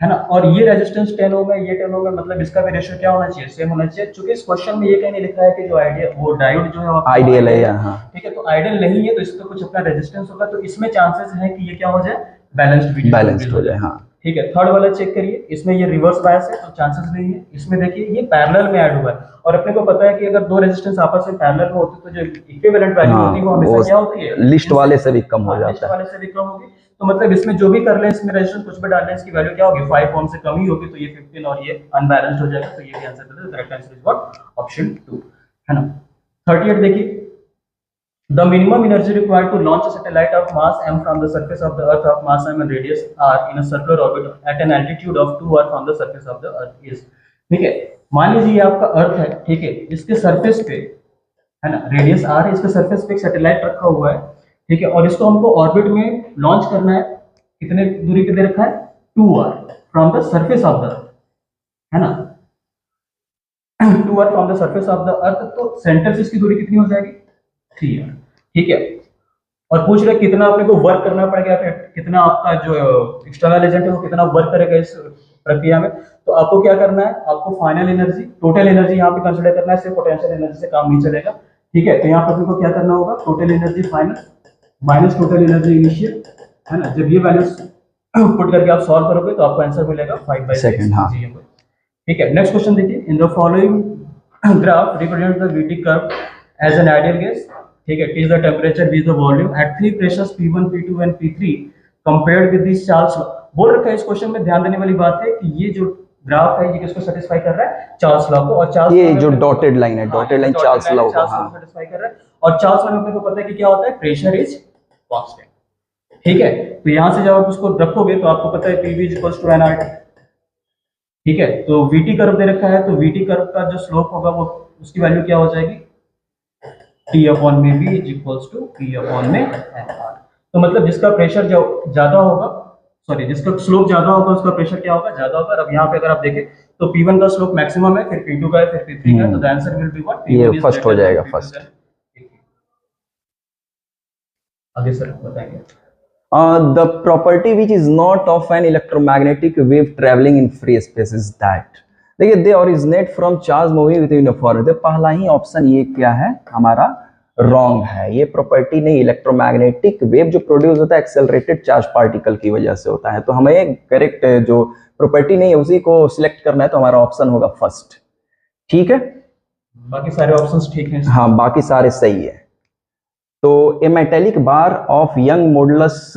है ना, और ये रेजिस्टेंस 10 ओम है, ये 10 ओम है, मतलब इसका भी रेशियो क्या होना चाहिए सेम होना चाहिए। चूंकि इस क्वेश्चन में ये कहीं नहीं लिखा है कि जो आइडिया वो डायोड जो है आइडियल है यहाँ, ठीक है। तो आइडियल नहीं है तो इसका कुछ अपना रेजिस्टेंस होगा, तो इसमें चांसेस है कि ये क्या हो जाए बैलेंस्ड हो जाए, हाँ, ठीक है। थर्ड वाला चेक करिए, इसमें ये रिवर्स बायस है तो चांसेस नहीं है। इसमें देखिए ये पैरेलल में ऐड हुआ है, और अपने को पता है कि अगर दो रेजिस्टेंस आपस में पैरेलल में होते तो जो इक्विवेलेंट वैल्यू होती है वो हमेशा क्या होती है लिस्ट वाले से भी कम हो जाता है, लिस्ट वाले से भी कम होगी। तो मतलब इसमें जो भी कर ले, इसमें रेजिस्टेंस कुछ भी डाल लें, इसकी वैल्यू क्या होगी 5 ओम से कम ही होगी, तो ये 15 और ये अनबैलेंस्ड हो जाएगा। तो ये भी आंसर है, correct answer is what option 2, है ना। 38 देखिए, the minimum energy required to launch a satellite of mass m from the surface of the earth of mass m and radius r in a circular orbit at an altitude of 2 r from the surface of the earth is, ठीक है। मान लीजिए ये आपका अर्थ है, ठीक है, इसके सरफेस पे है ना रेडियस r है, इसके सरफेस पे एक सैटेलाइट रखा हुआ है, ठीक है, और इसको हमको ऑर्बिट में लॉन्च करना है। कितने दूरी पे दे रखा है 2r from the surface of the earth, है ना, 2r from the surface of the earth. तो सेंटर से इसकी दूरी कितनी हो जाएगी 3r, ठीक है। और पूछ रहे कितना अपने को वर्क करना पड़ेगा, कितना आपका जो एक्सटर्नल एजेंट है वो कितना वर्क करेगा इस प्रक्रिया में। तो आपको क्या करना है, आपको फाइनल एनर्जी टोटल एनर्जी यहाँ पे कंसीडर करना है, सिर्फ पोटेंशियल एनर्जी से काम नहीं चलेगा, ठीक है। तो यहाँ पर अपने को क्या करना होगा, total energy final minus total energy initial, है ना। जब ये वैल्यूज पुट करके आप सॉल्व करोगे तो आपको आंसर मिलेगा 5/6 सेकंड, हाँ। GM। ठीक है, नेक्स्ट क्वेश्चन देखिए, in the following graph represent the VT curve as an ideal case. ठीक है, T is the temperature, V is the volume at 3 pressures P1, P2 and P3 compared with this Charles law। बोल रखा है इस question में, ध्यान देने वाली बात है कि ये जो ग्राफ है ये किसको सेटिस्फाई कर रहा है, चार्ल्स लॉ को। और चार्ल्स ये जो डॉटेड लाइन है, डॉटेड लाइन चार्ल्स लॉ को, हाँ। सेटिस्फाई कर रहा है। और चार्ल्स लॉ में अपने को पता है कि क्या होता है, प्रेशर इज कांस्टेंट। ठीक है, तो यहां से जब आप उसको रखोगे तो आपको पता है PV इक्वल्स टू nRT। ठीक है, तो VT कर्व दे रखा है, तो VT कर्व का जो स्लोप होगा वो उसकी वैल्यू क्या हो जाएगी, T/V इक्वल्स टू P/nR। तो मतलब जिसका प्रेशर जो ज्यादा होगा, सॉरी जिसका स्लोप ज्यादा होगा उसका प्रेशर क्या होगा, ज्यादा होगा। अब यहाँ पे अगर आप देखें तो P1 का स्लोप मैक्सिमम है, फिर P2 का है, फिर P3 का है, तो the answer will be what, ये फर्स्ट हो जाएगा, फर्स्ट। आगे सर बताएंगे। The property which is not of an electromagnetic wave traveling in free space is that, देखिए, they originate from charge moving with uniformity। पहला ही ऑप्शन ये क्या है हमारा, रॉन्ग है। ये प्रॉपर्टी नहीं, इलेक्ट्रोमैग्नेटिक वेव जो प्रोड्यूस होता है एक्सेलरेटेड चार्ज पार्टिकल की वजह से होता है। तो हमें करेक्ट जो प्रॉपर्टी नहीं है उसी को सिलेक्ट करना है, तो हमारा ऑप्शन होगा फर्स्ट। ठीक है, बाकी सारे ऑप्शंस ठीक हैं। हाँ, बाकी सारे सही है। तो a metallic bar of Young modulus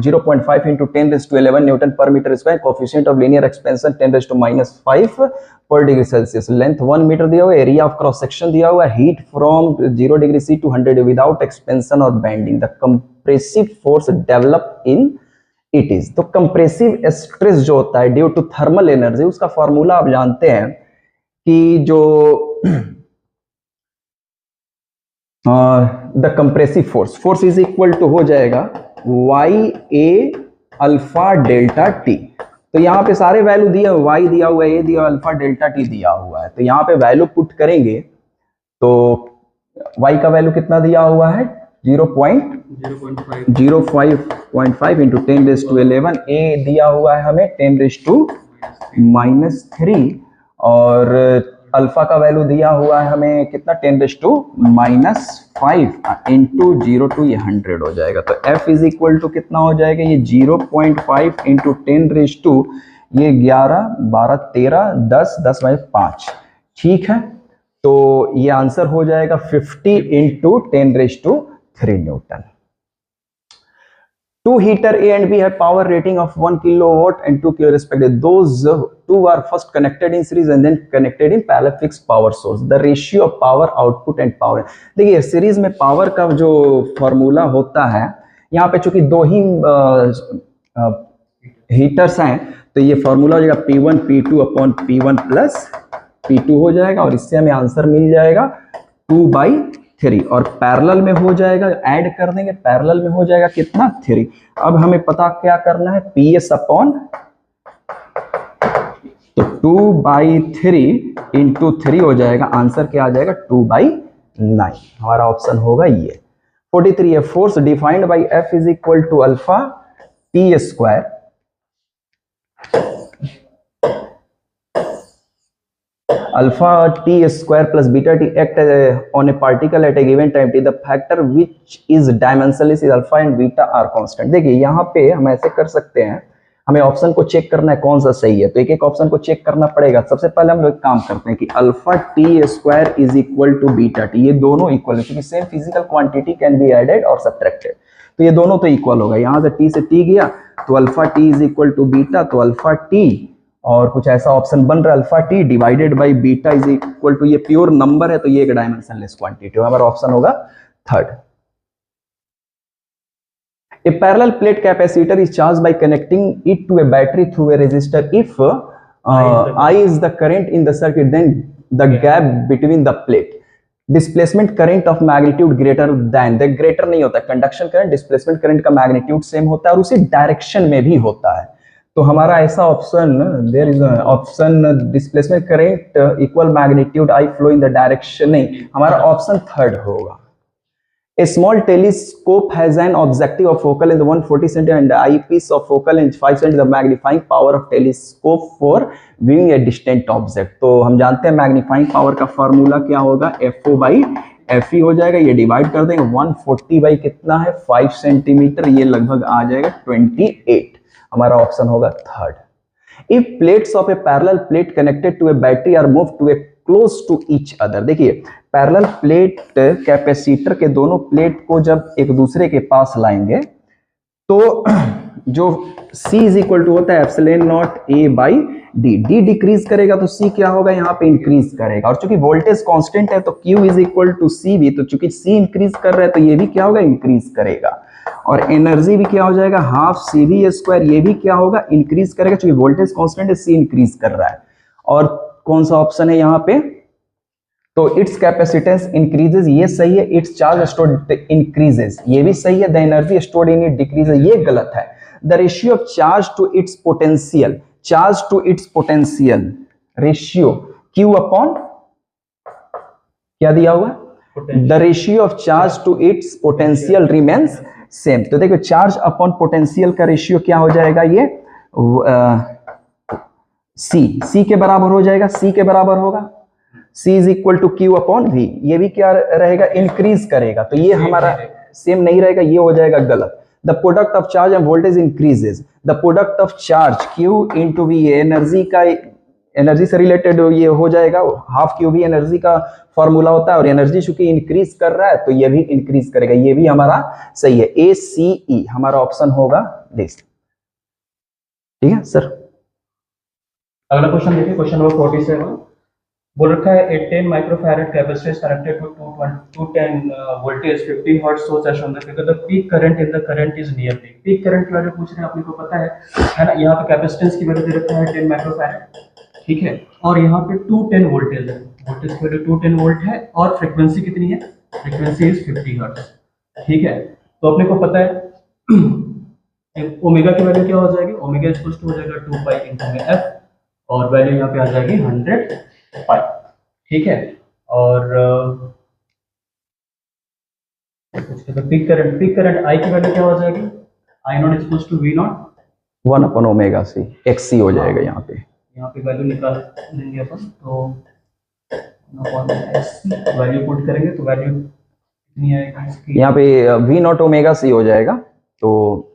0.5 into 10⁻11 newton per metre square, coefficient of linear expansion 10⁻⁵ per degree Celsius, length 1 metre दिया हुआ है, एरिया ऑफ क्रॉस सेक्शन दिया हुआ है, heat from 0 degree C to 100 without expansion और bending, the compressive force develop in it is. तो compressive stress जो होता है ड्यू टू थर्मल एनर्जी, उसका फॉर्मूला आप जानते हैं कि जो the compressive force is equal to हो जाएगा YA अल्फा डेल्टा T। तो यहाँ पे सारे वैल्यू दिए हुए, Y दिया हुआ है, A दिया हुआ, अल्फा डेल्टा T दिया हुआ है। तो यहाँ पे वैल्यू पुट करेंगे तो Y का वैल्यू कितना दिया हुआ है, 0.05 इंटू 10⁻11, A दिया हुआ है हमें 10⁻³ और अल्फा का वैल्यू दिया हुआ है हमें कितना, 10⁻⁵ इंटू 0 to ये 100 हो जाएगा। तो F इज इक्वल टू कितना हो जाएगा, ये 0.5 इंटू 10⁻, ये 11, 12, 13, 10, 10/5। ठीक है, तो ये आंसर हो जाएगा 50 into 10⁻³ Newton. Two heater A and B have power rating of 1 kilowatt and 2 kilo respectively. Those two are first connected in series and then connected in parallel fixed power source. The ratio of power output and power. देखिए, series में power का जो formula होता है, यहाँ पे चूंकि दो ही हीटर्स हैं, तो ये फॉर्मूला हो जाएगा P1 P2 upon P1 plus P2 हो जाएगा, और इससे हमें आंसर मिल जाएगा 2/3। और पैरेलल में हो जाएगा, ऐड कर देंगे, पैरेलल में हो जाएगा कितना, 3। अब हमें पता क्या करना है, PS अपॉन, तो 2/3 इंटू 3 हो जाएगा, आंसर क्या आ जाएगा 2/9। हमारा ऑप्शन होगा ये। 43 है, force defined by F is equal to alpha T square alpha T square plus beta T act on a particle at a given time T. The factor which is dimensionless is alpha and beta are constant। देखिए, यहाँ पे हम ऐसे कर सकते हैं, हमें option को चेक करना है कौन सा सही है, तो एक एक ऑप्शन को चेक करना पड़ेगा। सबसे पहले हम एक काम करते हैं कि alpha T square is equal to beta T, ये दोनों इक्वल है क्योंकि same physical quantity can be added और सब्ट्रैक्टेड, तो ये दोनों तो इक्वल होगा। यहाँ से T से T गया तो alpha T is equal to beta, तो अल्फा T और कुछ ऐसा ऑप्शन बन रहा है, alpha T divided by beta is equal to, ये प्योर नंबर है तो ये एक डायमेंशनलेस क्वांटिटी, हमारा ऑप्शन होगा third. A parallel plate capacitor is charged by connecting it to a battery through a resistor. If I is the current in the circuit, then the gap between the plate displacement current of magnitude greater than, the greater नहीं होता, conduction current displacement current का magnitude same होता है और उसी direction में भी होता है। तो हमारा ऐसा option, there is option displacement current equal magnitude I flow in the direction, नहीं, हमारा ऑप्शन थर्ड होगा। A small telescope has an objective of focal length 140 cm and eyepiece of focal length 5 cm. The magnifying power of telescope for viewing a distant object. तो हम जानते हैं magnifying power का formula क्या होगा, FO by FE हो जाएगा, ये डिवाइड कर देंगे 140 बाई कितना है 5 सेंटीमीटर, ये लगभग आ जाएगा 28। हमारा ऑप्शन होगा third. If plates of a parallel plate connected to a battery are move to a close to each other, देखिए पैरेलल प्लेट कैपेसिटर के दोनों प्लेट को जब एक दूसरे के पास लाएंगे तो जो C इज इक्वल टू होता है epsilon not A by D, D decrease करेगा तो C क्या होगा यहाँ पे इंक्रीज करेगा, और चूंकि वोल्टेज कांस्टेंट है तो Q is equal to C भी, तो चूंकि C इंक्रीज कर रहा है तो ये भी क्या होगा इंक्रीज करेगा, और एनर्जी भी क्या हो जाएगा हाफ CV स्क्वायर, ये भी क्या होगा इंक्रीज करेगा, चूंकि वोल्टेज कांस्टेंट है C इंक्रीज कर रहा है। और कौन सा ऑप्शन है यहाँ पे, तो इट्स कैपेसिटेंस इंक्रीजेस, ये सही है, इट्स चार्ज स्टोर्ड इंक्रीजेस, ये भी सही है, the energy stored in it decreases, ये गलत है। The ratio of charge to its potential, charge to its potential ratio Q upon क्या दिया हुआ, the ratio of charge to its potential remains same. तो देखो चार्ज अपॉन पोटेंशियल का ratio क्या हो जाएगा, ये C के बराबर हो जाएगा, C के बराबर होगा C is equal to Q upon V, ये भी क्या रहेगा इंक्रीज करेगा, तो ये हमारा सेम नहीं रहेगा, ये हो जाएगा गलत। The product of charge end voltage increases, the product of charge Q into V, energy का एनर्जी से रिलेटेड ये हो जाएगा, हाफ Q भी एनर्जी का फॉर्मूला होता है, और एनर्जी चूंकि इंक्रीज कर रहा है तो ये भी इंक्रीज करेगा, ये भी हमारा सही है, ACE हमारा ऑप्शन होगा दिस। ठीक है सर। अगला क्वेश्चन देखिए, क्वेश्चन नंबर 47 बोल रखा है, a 10 microfarad capacitor is connected to 210 voltage 50 hertz source as shown, because the peak current in the current is near peak। peak current की वैल्यू पूछ रहे हैं, अपने को पता है ना, यहाँ पे कैपेसिटेंस की वैल्यू दे रखा है 10 माइक्रोफैरेड, ठीक है, और यहाँ पे 210 वोल्टेज है, वोल्टेज की वैल्यू 210 वोल्ट है, और फ्रीक्वेंसी कितनी है, फ्रीक्वेंसी इज 50 हर्ट्ज, ठीक है। तो अपने को पता है ओमेगा की वैल्यू क्या हो जाएगी, ओमेगा इक्वल टू हो जाएगा 2 पाई इनटू f, और वैल्यू यहाँ पे आ जाएगी 100 पाई, ठीक है। और पीक करंट I की वैल्यू क्या हो जाएगी, I naught equal to V naught 1 upon omega C, XC हो जाएगा यहाँ पे वैल्यू निकाल लेंगे अपन, तो वैल्यू पुट करेंगे तो वैल्यू कितनी आएगी इसकी, यहाँ पे V नॉट ओमेगा C हो जाएगा, तो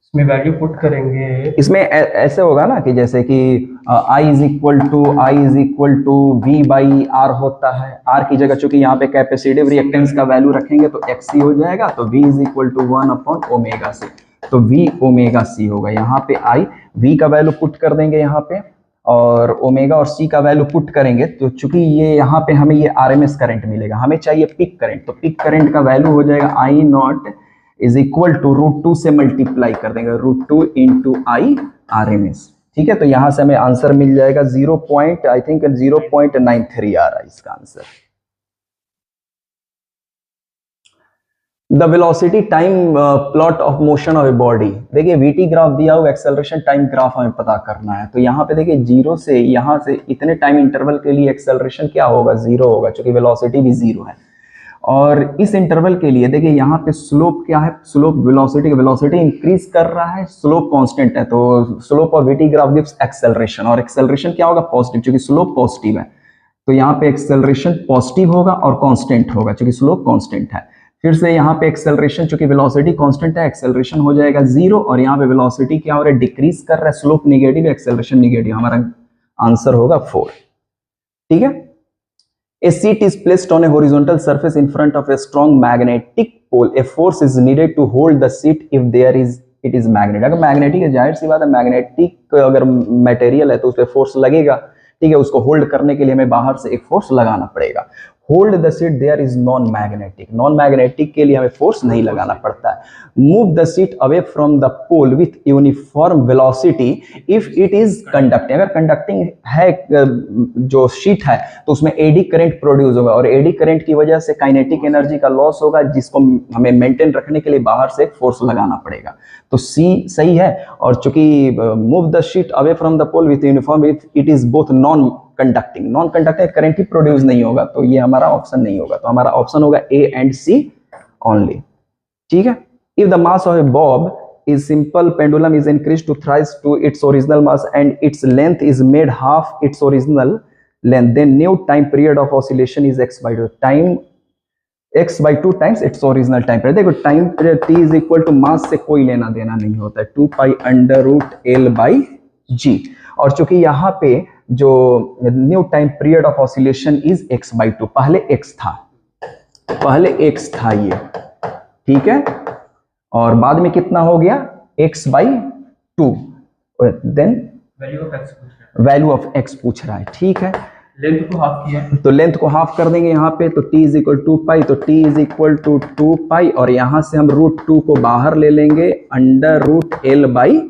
इसमें वैल्यू पुट करेंगे, इसमें ऐसे होगा ना कि जैसे कि I is equal to V by R होता है, R की जगह चूंकि यहाँ पे कैपेसिटिव रिएक्टेंस का वैल्यू रखेंगे तो XC हो जाएगा, तो V is equal to 1 upon omega C, तो V ओमेगा C होगा। यहाँ पे I V का वैल्यू पुट कर देंगे यहाँ पे, और ओमेगा और C का वैल्यू पुट करेंगे, तो चूंकि ये यहाँ पे हमें ये RMS करंट मिलेगा, हमें चाहिए पिक करंट, तो पिक करंट का वैल्यू हो जाएगा I naught is equal to √2 से मल्टीप्लाई कर देंगे, √2 इंटू I RMS, ठीक है। तो यहां से हमें आंसर मिल जाएगा 0.93 आ रहा है इसका answer. The velocity time plot of motion of a body, देखिए VT ग्राफ दिया हुआ, एक्सेलरेशन टाइम ग्राफ हमें पता करना है, तो यहाँ पे देखिए 0 से यहाँ से इतने टाइम इंटरवल के लिए एक्सेलरेशन क्या होगा, 0 होगा, क्योंकि वेलोसिटी भी 0 है। और इस इंटरवल के लिए देखिए यहाँ पे स्लोप क्या है, स्लोप वेलोसिटी इंक्रीज कर रहा है, स्लोप कांस्टेंट है, तो slope of VT graph gives acceleration, और एक्सेलरेशन क्या होगा पॉजिटिव, क्योंकि स्लोप पॉजिटिव है, तो यहाँ पे एक्सेलरेशन पॉजिटिव होगा और कांस्टेंट होगा, क्योंकि स्लोप कांस्टेंट है। फिर से यहाँ पे एक्सेलरेशन, चूंकि वेलोसिटी कांस्टेंट है, एक्सेलरेशन हो जाएगा 0, और यहाँ पे वेलोसिटी क्या हो रहा है डिक्रीज कर रहा है, स्लोप नेगेटिव, एक्सेलरेशन नेगेटिव, हमारा आंसर होगा 4, ठीक है। A seat is placed on a horizontal surface in front of a strong magnetic pole. A force is needed to hold the seat if it is magnetic. अगर magnetic है, जाहिर सी बात है, magnetic अगर मटेरियल है तो उस पर फोर्स लगेगा, ठीक है। उसको होल्ड करने के लिए हमें बाहर से एक फोर्स लगाना पड़ेगा। Hold the sheet there is non magnetic, non magnetic के लिए हमें फोर्स नहीं लगाना पड़ता है। Move the sheet away from the pole with uniform velocity if it is conducting, अगर कंडक्टिंग है जो शीट है तो उसमें एडी करंट प्रोड्यूस होगा, और एडी करंट की वजह से काइनेटिक एनर्जी का लॉस होगा, जिसको हमें मेंटेन रखने के लिए बाहर से एक फोर्स लगाना पड़ेगा, तो सी सही है। और चूंकि move the sheet away from the pole with uniform it is both non conducting current ही प्रोड्यूस नहीं होगा, तो ये हमारा ऑप्शन नहीं होगा, तो हमारा ऑप्शन होगा A एंड C ओनली, ठीक है। If the mass of A Bob is simple pendulum is increased to thrice to its original mass and its length is made half its original length, then new time period of oscillation is x by 2, time x by 2 times its original time period. देखो time period t is equal to mass से कोई लेना देना नहीं होता है, 2 pi under root L by G. और चूंकि यहाँ पे जो new time period of oscillation is x by 2, पहले x था ये, ठीक है, और बाद में कितना हो गया x by 2, then value of x पूछ रहा है, ठीक है। लेंथ को हाफ किया, तो लेंथ को हाफ कर देंगे यहाँ पे, तो t इज इक्वल टू पाई, तो t इज इक्वल टू 2 पाई, और यहाँ से हम रूट 2 को बाहर ले लेंगे, अंडर रूट एल बाई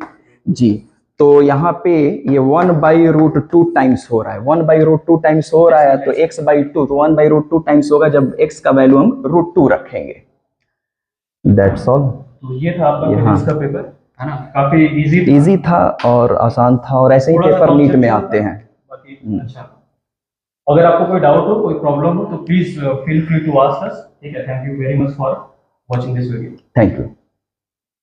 जी। तो यहाँ पे ये 1 बाई रूट 2 टाइम्स हो रहा है, 1 बाई रूट 2 टाइम्स हो रहा है, तो x बाई 2, तो 1 बाई रूट 2 टाइम्स होगा जब x का वैल्यू हम रूट 2 रखेंगे। That's all. तो ये था आपका फिजिक्स का पेपर, है ना, काफी इजी था और आसान था, और ऐसे ही पेपर नीट में आते हैं। अच्छा, अगर आपको कोई डाउट हो, कोई प्रॉब्लम हो, तो please feel free to ask us, ठीक है। Thank you very much for watching this video. Thank you.